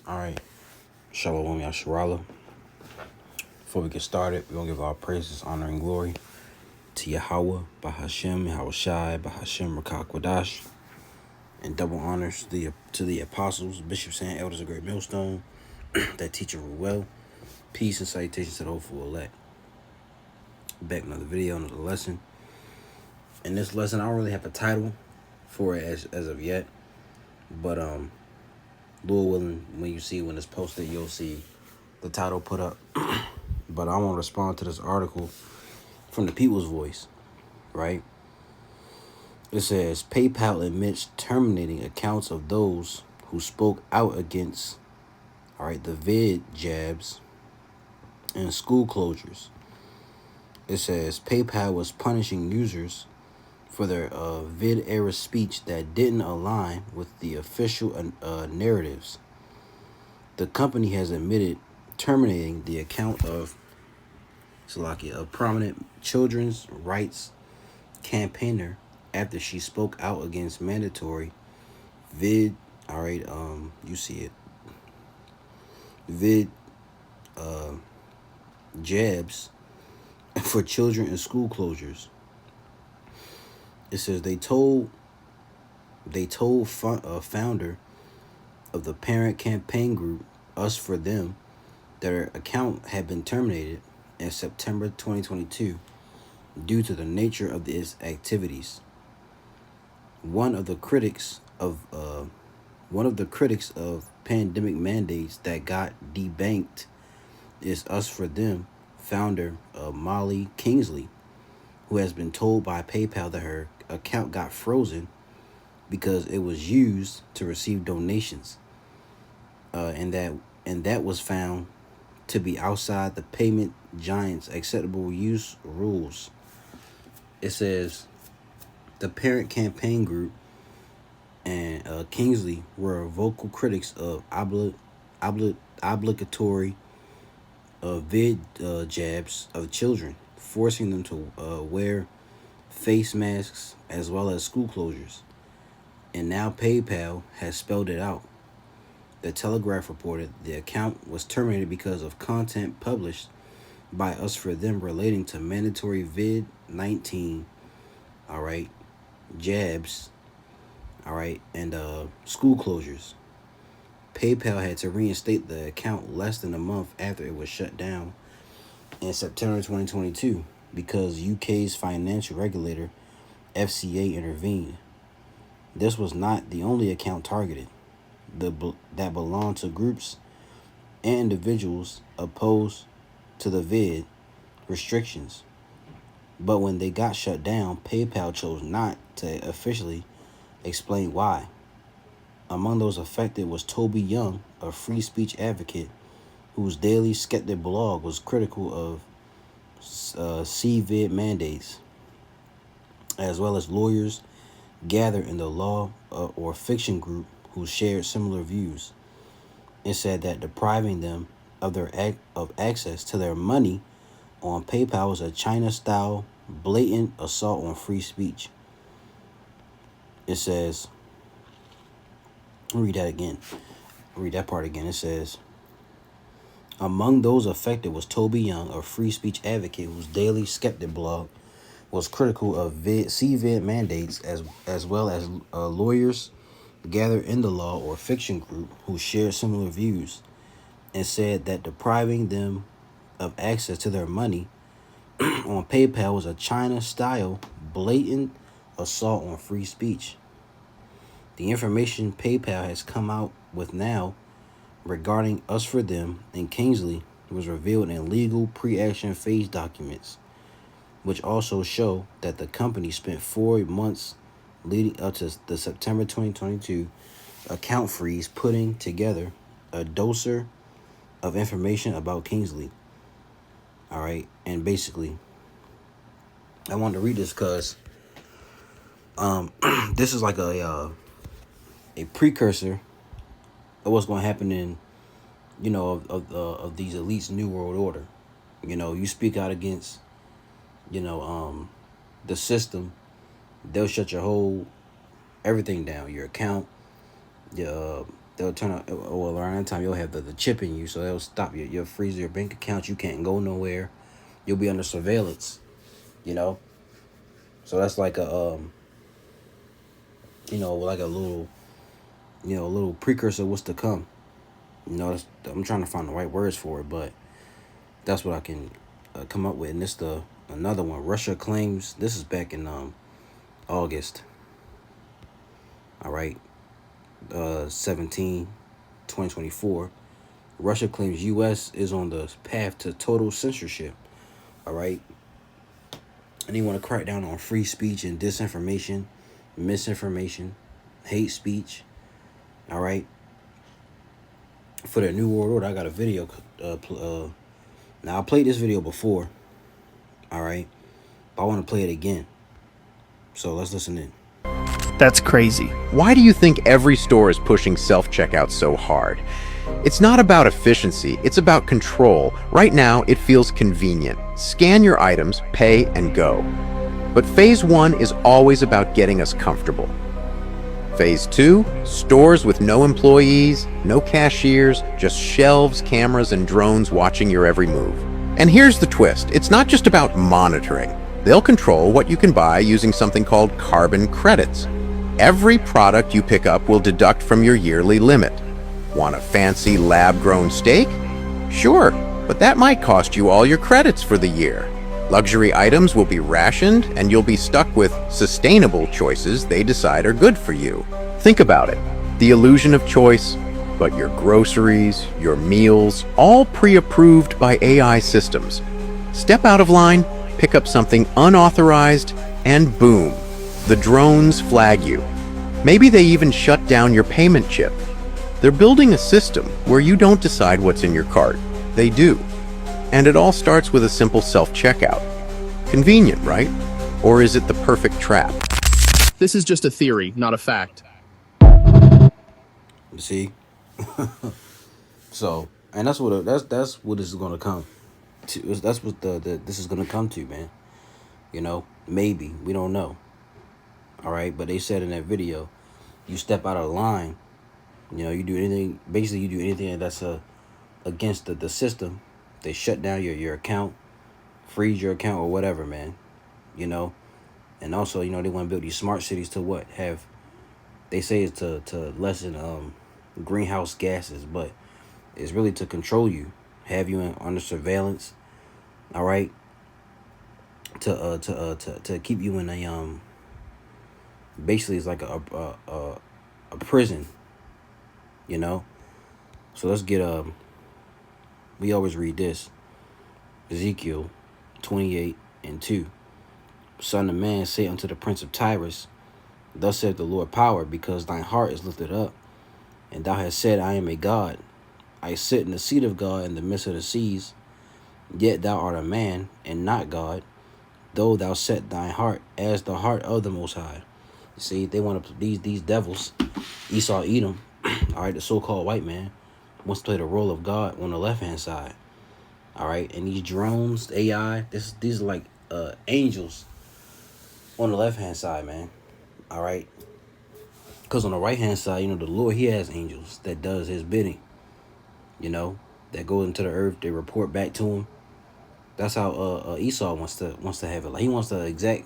All right, Shalom Yasharala. Before we get started, we're going to give our praises, honor, and glory to Yahweh, Bahashem, Yahushai, Bahashem, Rakak Wadash, and double honors to the apostles, bishops, and elders of Great Millstone that teach and rule well. Peace and salutations to the hopeful elect. Back another video, another lesson. In this lesson, I don't really have a title for it as of yet, but Lord willing, when it's posted, you'll see the title put up. But I want to respond to this article from the People's Voice, right? It says, PayPal admits terminating accounts of those who spoke out against, the vid jabs and school closures. It says, PayPal was punishing users for their vid-era speech that didn't align with the official narratives. The company has admitted terminating the account of a prominent children's rights campaigner after she spoke out against mandatory vid jabs for children and school closures. It says they told founder of the parent campaign group Us For Them that her account had been terminated in September 2022 due to the nature of its activities. One of the critics of pandemic mandates that got debanked is Us For Them founder Molly Kingsley, who has been told by PayPal that her account got frozen because it was used to receive donations, and that was found to be outside the payment giant's acceptable use rules. It says the parent campaign group and Kingsley were vocal critics of obligatory vid jabs of children, forcing them to wear face masks as well as school closures. And now PayPal has spelled it out. The Telegraph reported the account was terminated because of content published by Us For Them relating to mandatory vid-19, jabs, and school closures. PayPal had to reinstate the account less than a month after it was shut down in September 2022 because UK's financial regulator, FCA, intervened. This was not the only account targeted that belonged to groups and individuals opposed to the vid restrictions. But when they got shut down, PayPal chose not to officially explain why. Among those affected was Toby Young, a free speech advocate whose Daily Skeptic blog was critical of CVID mandates, as well as lawyers gathered in the law or fiction group who shared similar views. It said that depriving them of access to their money on PayPal was a China-style blatant assault on free speech. It says, I'll read that part again. It says, among those affected was Toby Young, a free speech advocate whose Daily Skeptic blog was critical of CVID mandates, as well as lawyers gathered in the law or fiction group who shared similar views, and said that depriving them of access to their money on PayPal was a China-style blatant assault on free speech. The information PayPal has come out with now regarding Us For Them and Kingsley was revealed in legal pre-action phase documents, which also show that the company spent 4 months leading up to the September 2022 account freeze putting together a dossier of information about Kingsley. And basically, I wanted to read this because this is like a precursor of what's going to happen in, of these elites' new world order. You speak out against, the system, they'll shut your whole everything down, your account, your they'll turn up. Well, around that time you'll have the chip in you, so they'll stop your freeze your bank account. You can't go nowhere. You'll be under surveillance. You know, so that's like a like a little, a little precursor of what's to come. I'm trying to find the right words for it, but that's what I can come up with. And this another one. Russia claims, this is back in August. All right, 17, 2024. Russia claims U.S. is on the path to total censorship. All right, and they want to crack down on free speech and disinformation, misinformation, hate speech. All right. For the New World Order, I got a video. Now I played this video before. All right, but I want to play it again. So let's listen in. That's crazy. Why do you think every store is pushing self-checkout so hard? It's not about efficiency, it's about control. Right now, it feels convenient. Scan your items, pay, and go. But Phase 1 is always about getting us comfortable. Phase 2, stores with no employees, no cashiers, just shelves, cameras, and drones watching your every move. And here's the twist, it's not just about monitoring. They'll control what you can buy using something called carbon credits. Every product you pick up will deduct from your yearly limit. Want a fancy lab-grown steak? Sure, but that might cost you all your credits for the year. Luxury items will be rationed, and you'll be stuck with sustainable choices they decide are good for you. Think about it. The illusion of choice, but your groceries, your meals, all pre-approved by AI systems. Step out of line, pick up something unauthorized, and boom, the drones flag you. Maybe they even shut down your payment chip. They're building a system where you don't decide what's in your cart. They do. And it all starts with a simple self-checkout. Convenient, right? Or is it the perfect trap? This is just a theory, not a fact. You see. So, and that's what this is gonna come to. That's what this is gonna come to, man. Maybe we don't know. All right, but they said in that video, you step out of line. You do anything. Basically, you do anything that's against the system. They shut down your account, freeze your account or whatever, man. And also, they want to build these smart cities to what have. They say it's to lessen greenhouse gases, but it's really to control you, have you under surveillance. All right. To keep you in a basically it's like a prison. So let's get we always read this. Ezekiel 28:2. Son of man, say unto the prince of Tyrus, thus saith the Lord power, because thine heart is lifted up, and thou hast said, I am a God. I sit in the seat of God in the midst of the seas. Yet thou art a man, and not God, though thou set thine heart as the heart of the Most High. You see, they want to these devils, Esau, Edom, all right, the so-called white man, wants to play the role of God on the left-hand side. All right, and these drones, AI, these are like angels on the left-hand side, man. All right, because on the right-hand side, the Lord, he has angels that does his bidding. That goes into the earth. They report back to him. That's how Esau wants to have it. Like he wants the exact.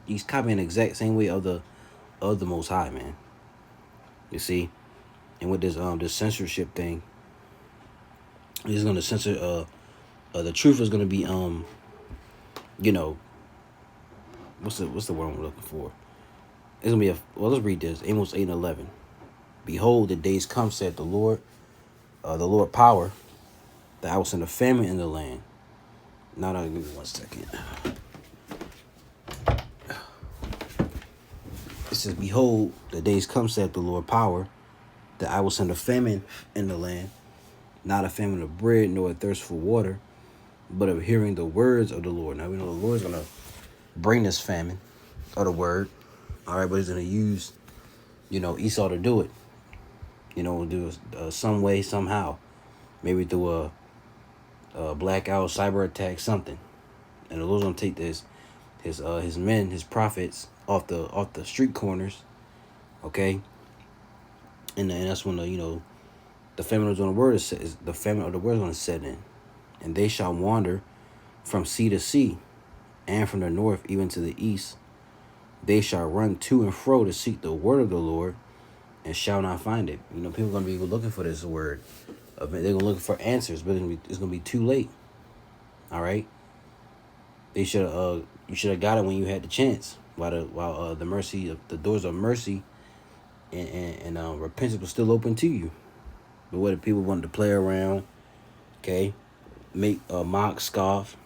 He's copying the exact same way of the Most High, man. You see, and with this censorship thing, he's gonna censor. The truth is gonna be what's the word I'm looking for? It's gonna be let's read this. Amos 8:11. Behold, the days come, said the Lord power, that I will send a famine in the land. Now, give me 1 second. It says, behold, the days come, saith the Lord power, that I will send a famine in the land, not a famine of bread, nor a thirst for water, but of hearing the words of the Lord. Now, we know the Lord's going to bring this famine of the word, all right, but he's going to use, Esau to do it. Do it some way, somehow. Maybe through a blackout, cyber attack, something. And the Lord's going to take his men, his prophets, off the street corners, okay, and that's when the famine of the word the famine of the word is going to set in, and they shall wander from sea to sea, and from the north even to the east. They shall run to and fro to seek the word of the Lord, and shall not find it. People are going to be looking for this word. They're going to look for answers, but it's going to be too late. All right. You should have got it when you had the chance, while the mercy of the doors of mercy and repentance was still open to you. But what if people wanted to play around, okay, make mock, scoff,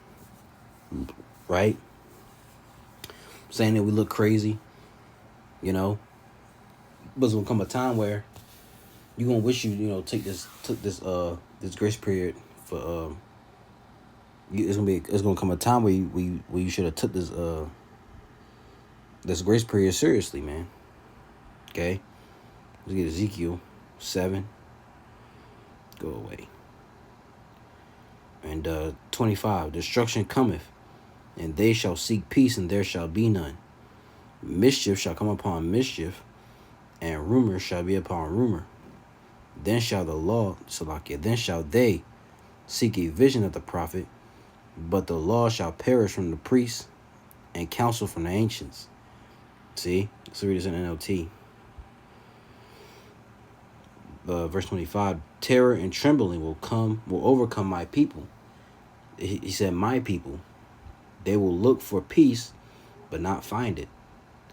right? Saying that we look crazy, But it's gonna come a time where you're gonna wish took this grace period for it's gonna come a time where you should have took this grace period seriously, man. Okay, let's get Ezekiel 7. Go away. And 25. Destruction cometh, and they shall seek peace, and there shall be none. Mischief shall come upon mischief, and rumor shall be upon rumor. Then shall then shall they seek a vision of the prophet, but the law shall perish from the priests, and counsel from the ancients. See? Let's read this in NLT. Verse 25. Terror and trembling will overcome my people. He said, my people. They will look for peace, but not find it.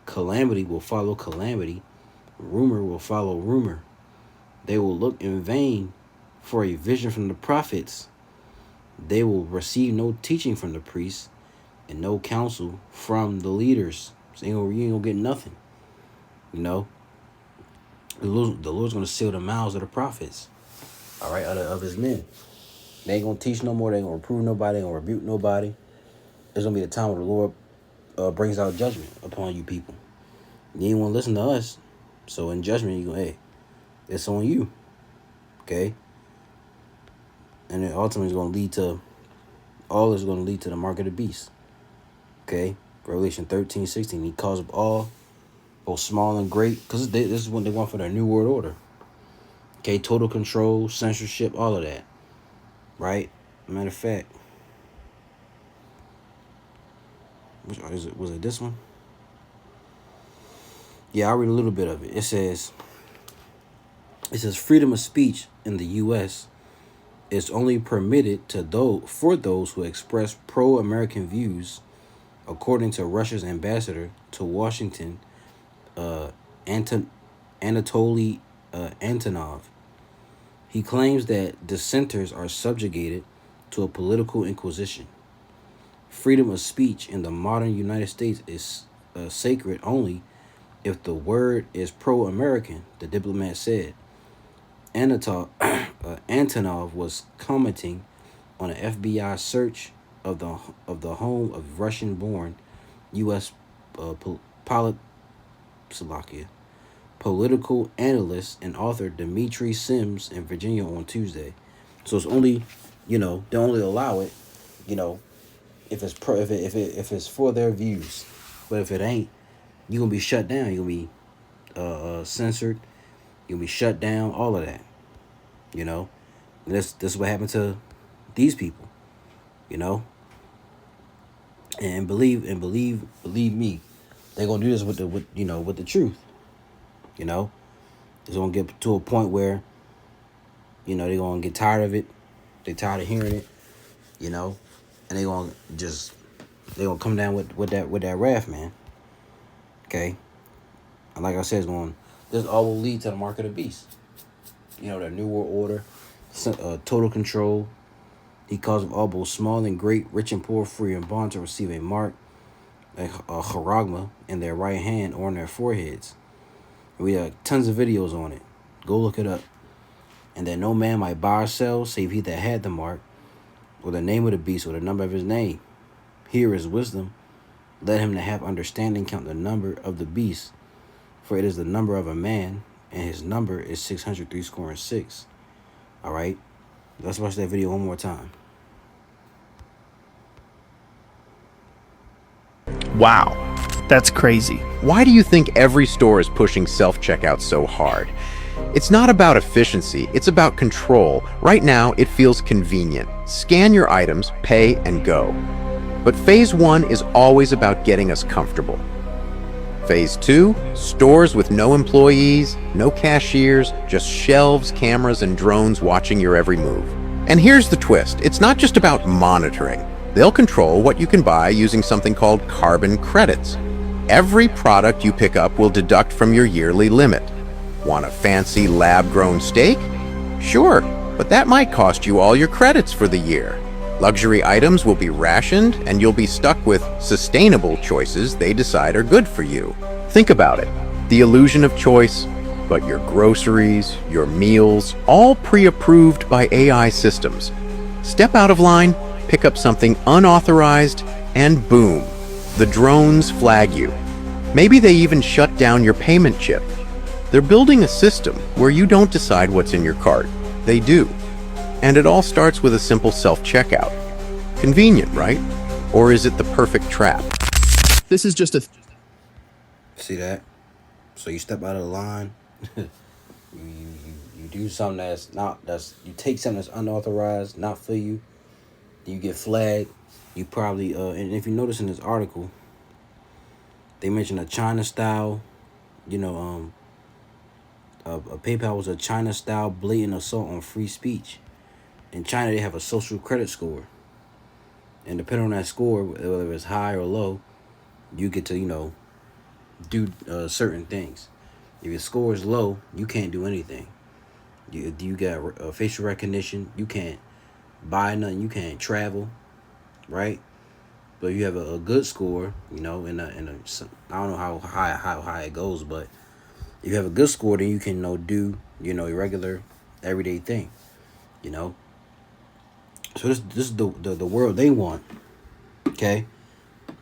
Calamity will follow calamity. Rumor will follow rumor. They will look in vain for a vision from the prophets. They will receive no teaching from the priests, and no counsel from the leaders. So you ain't gonna get nothing. The Lord's gonna seal the mouths of the prophets. All right, of his men. They ain't gonna teach no more. They ain't gonna reprove nobody. They ain't gonna rebuke nobody. There's gonna be a time where the Lord brings out judgment upon you people. You ain't want to listen to us, so in judgment, you go, hey, it's on you, okay? And it ultimately is going to lead to the mark of the beast, okay? Revelation 13:16. He calls up all, both small and great, because this is what they want for their new world order. Okay, total control, censorship, all of that, right? Matter of fact, was it this one? Yeah, I'll read a little bit of it. It says freedom of speech in the U.S. is only permitted for those who express pro-American views, according to Russia's ambassador to Washington, Anatoly Antonov. He claims that dissenters are subjugated to a political inquisition. Freedom of speech in the modern United States is sacred only if the word is pro-American, the diplomat said. Antonov was commenting on an FBI search of the home of Russian-born U.S. Political analyst and author Dimitri Sims in Virginia on Tuesday. So it's only, they only allow it, if it's for their views. But if it ain't, you're gonna be shut down. You're gonna be censored. You're gonna be shut down. All of that. And this is what happened to these people. And believe me, they're gonna do this with the truth. It's gonna get to a point where, they're gonna get tired of it. They're tired of hearing it. And they're gonna come down with that wrath, man. Okay, and like I said, this all will lead to the mark of the beast. The new world order, total control. He calls them all, both small and great, rich and poor, free and bond, to receive a mark, a charagma, in their right hand or on their foreheads. And we have tons of videos on it. Go look it up. And that no man might buy or sell, save he that had the mark, or the name of the beast, or the number of his name. Here is wisdom. Let him that have understanding count the number of the beast, for it is the number of a man, and his number is 603. All right, let's watch that video one more time. Wow, that's crazy. Why do you think every store is pushing self-checkout so hard? It's not about efficiency, it's about control. Right now, it feels convenient. Scan your items, pay, and go. But phase 1 is always about getting us comfortable. Phase 2, stores with no employees, no cashiers, just shelves, cameras, and drones watching your every move. And here's the twist, it's not just about monitoring. They'll control what you can buy using something called carbon credits. Every product you pick up will deduct from your yearly limit. Want a fancy lab-grown steak? Sure, but that might cost you all your credits for the year. Luxury items will be rationed, and you'll be stuck with sustainable choices they decide are good for you. Think about it. The illusion of choice, but your groceries, your meals, all pre-approved by AI systems. Step out of line, pick up something unauthorized, and boom, the drones flag you. Maybe they even shut down your payment chip. They're building a system where you don't decide what's in your cart. They do. And it all starts with a simple self-checkout. Convenient, right? Or is it the perfect trap? This is just a See that? So you step out of the line, you do something you take something that's unauthorized, not for you, you get flagged. You probably and if you notice in this article, they mentioned a China style, PayPal was a China style blatant assault on free speech. In China, they have a social credit score, and depending on that score, whether it's high or low, you get to do certain things. If your score is low, you can't do anything. You got facial recognition. You can't buy nothing. You can't travel, right? But if you have a good score, I don't know how high it goes, but if you have a good score, then you can do your regular everyday thing, So this is the world they want. Okay,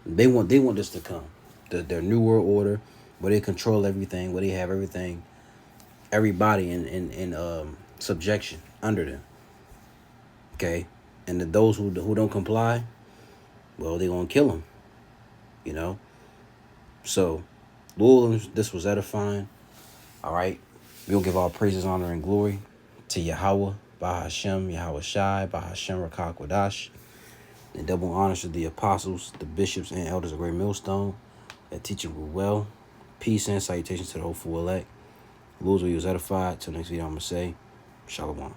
they want this to come, their new world order, where they control everything, where they have everything, everybody in subjection under them. Okay, and those who don't comply, well, they gonna kill them. So, Lord, this was edifying. All right, we'll give all praises, honor, and glory to Yahweh, Bahashem, Yahweh Shai, Bahashem Rakak Wadash, and double honors to the apostles, the bishops, and elders of Great Millstone that teach you well. Peace and salutations to the hopeful elect. Lord, we was edified. Till next video, I'm going to say, Shalom.